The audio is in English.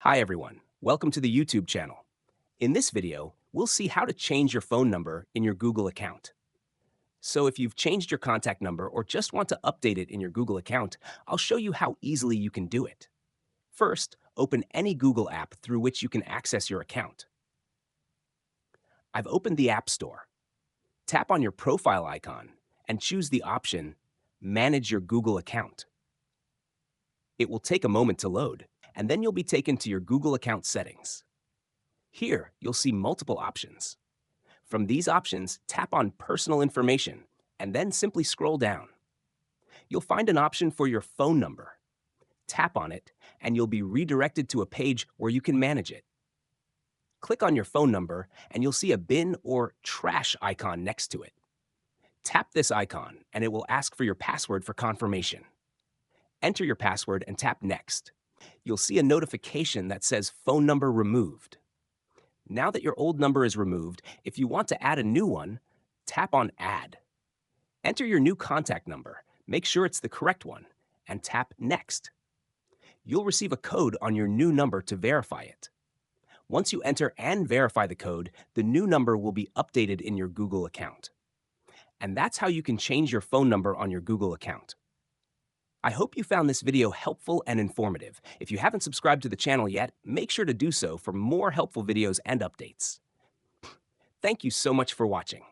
Hi everyone, welcome to the YouTube channel. In this video, we'll see how to change your phone number in your Google account. So if you've changed your contact number or just want to update it in your Google account, I'll show you how easily you can do it. First, open any Google app through which you can access your account. I've opened the App Store. Tap on your profile icon and choose the option Manage Your Google Account. It will take a moment to load, and then you'll be taken to your Google account settings. Here, you'll see multiple options. From these options, tap on Personal Information and then simply scroll down. You'll find an option for your phone number. Tap on it and you'll be redirected to a page where you can manage it. Click on your phone number and you'll see a bin or trash icon next to it. Tap this icon and it will ask for your password for confirmation. Enter your password and tap Next. You'll see a notification that says Phone Number Removed. Now that your old number is removed, if you want to add a new one, tap on Add. Enter your new contact number, make sure it's the correct one, and tap Next. You'll receive a code on your new number to verify it. Once you enter and verify the code, the new number will be updated in your Google account. And that's how you can change your phone number on your Google account. I hope you found this video helpful and informative. If you haven't subscribed to the channel yet, make sure to do so for more helpful videos and updates. Thank you so much for watching.